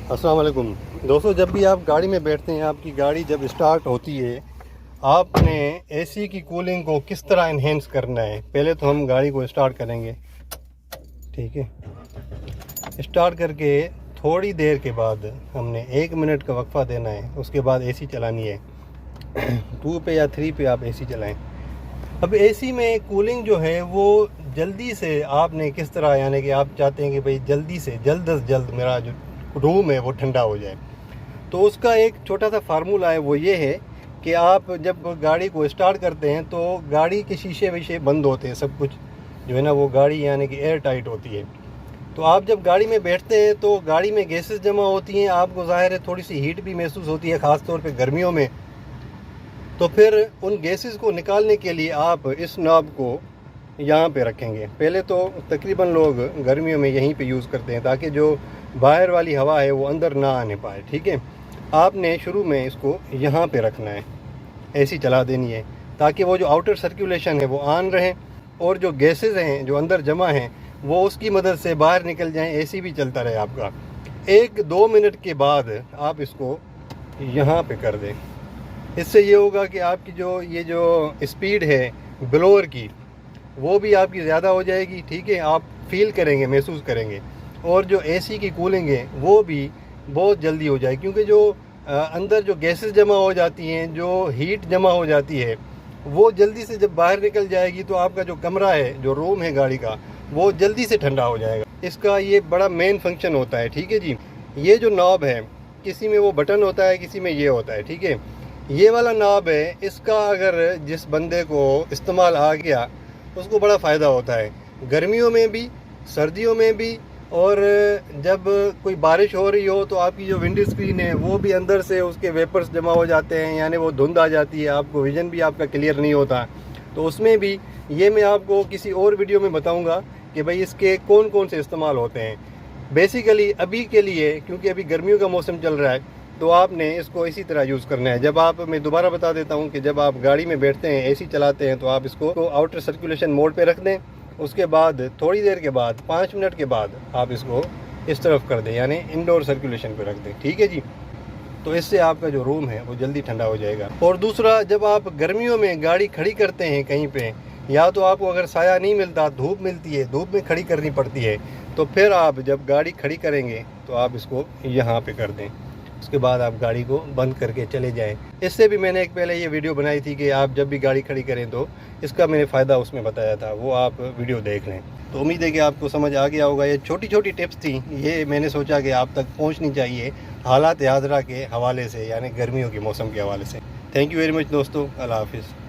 अस्सलाम वालेकुम दोस्तों, जब भी आप गाड़ी में बैठते हैं, आपकी गाड़ी जब स्टार्ट होती है, आपने एसी की कूलिंग को किस तरह इन्हेंस करना है। पहले तो हम गाड़ी को स्टार्ट करेंगे, ठीक है। स्टार्ट करके थोड़ी देर के बाद हमने 1 मिनट का वक्फा देना है, उसके बाद एसी चलानी है। 2 पे या 3 पे आप एसी चलाएं। अब एसी में कूलिंग जो है वो जल्दी से आपने किस तरह, यानी कि आप चाहते हैं कि भाई जल्दी से जल्द अज जल्द मेरा जो रूम है वो ठंडा हो जाए, तो उसका एक छोटा सा फार्मूला है। वो ये है कि आप जब गाड़ी को स्टार्ट करते हैं तो गाड़ी के शीशे वीशे बंद होते हैं, सब कुछ जो है ना वो गाड़ी यानी कि एयर टाइट होती है। तो आप जब गाड़ी में बैठते हैं तो गाड़ी में गैसेस जमा होती हैं, आपको ज़ाहिर है थोड़ी सी हीट भी महसूस होती है, ख़ास तौर पे गर्मियों में। तो फिर उन गैसेस को निकालने के लिए आप इस नॉब को यहाँ पे रखेंगे। पहले तो तकरीबन लोग गर्मियों में यहीं पे यूज़ करते हैं ताकि जो बाहर वाली हवा है वो अंदर ना आने पाए, ठीक है। आपने शुरू में इसको यहाँ पे रखना है, एसी चला देनी है ताकि वो जो आउटर सर्कुलेशन है वो ऑन रहे और जो गैसेस हैं जो अंदर जमा हैं वो उसकी मदद से बाहर निकल जाएं, एसी भी चलता रहे आपका। 1-2 मिनट के बाद आप इसको यहाँ पे कर दें। इससे ये होगा कि आपकी जो स्पीड है ब्लोअर की वो भी आपकी ज़्यादा हो जाएगी, ठीक है। आप फील करेंगे, महसूस करेंगे, और जो एसी की कूलिंग है वो भी बहुत जल्दी हो जाएगी, क्योंकि जो अंदर जो गैसेस जमा हो जाती हैं, जो हीट जमा हो जाती है, वो जल्दी से जब बाहर निकल जाएगी तो आपका जो कमरा है, जो रूम है गाड़ी का, वो जल्दी से ठंडा हो जाएगा। इसका ये बड़ा मेन फंक्शन होता है, ठीक है जी। ये जो नॉब है, किसी में वो बटन होता है, किसी में ये होता है, ठीक है। ये वाला नॉब है, इसका अगर जिस बंदे को इस्तेमाल आ गया उसको बड़ा फ़ायदा होता है, गर्मियों में भी, सर्दियों में भी, और जब कोई बारिश हो रही हो तो आपकी जो विंडो स्क्रीन है वो भी अंदर से उसके वेपर्स जमा हो जाते हैं, यानी वो धुंध आ जाती है, आपको विज़न भी आपका क्लियर नहीं होता। तो उसमें भी ये मैं आपको किसी और वीडियो में बताऊंगा कि भाई इसके कौन कौन से इस्तेमाल होते हैं। बेसिकली अभी के लिए, क्योंकि अभी गर्मियों का मौसम चल रहा है, तो आपने इसको इसी तरह यूज़ करना है। जब आप, मैं दोबारा बता देता हूँ कि जब आप गाड़ी में बैठते हैं, एसी चलाते हैं, तो आप इसको आउटर सर्कुलेशन मोड पे रख दें। उसके बाद थोड़ी देर के बाद 5 मिनट के बाद आप इसको इस तरफ कर दें, यानी इंडोर सर्कुलेशन पे रख दें, ठीक है जी। तो इससे आपका जो रूम है वो जल्दी ठंडा हो जाएगा। और दूसरा, जब आप गर्मियों में गाड़ी खड़ी करते हैं कहीं पे, या तो आपको अगर साया नहीं मिलता, धूप मिलती है, धूप में खड़ी करनी पड़ती है, तो फिर आप जब गाड़ी खड़ी करेंगे तो आप इसको यहाँ पे कर दें। उसके बाद आप गाड़ी को बंद करके चले जाएं। इससे भी मैंने एक पहले ये वीडियो बनाई थी कि आप जब भी गाड़ी खड़ी करें तो इसका मैंने फ़ायदा उसमें बताया था, वो आप वीडियो देख लें। तो उम्मीद है कि आपको समझ आ गया होगा। ये छोटी छोटी टिप्स थी, ये मैंने सोचा कि आप तक पहुंचनी चाहिए हालात हाज़िरा के हवाले से, यानी गर्मियों के मौसम के हवाले से। थैंक यू वेरी मच दोस्तों, अल्लाह हाफिज़।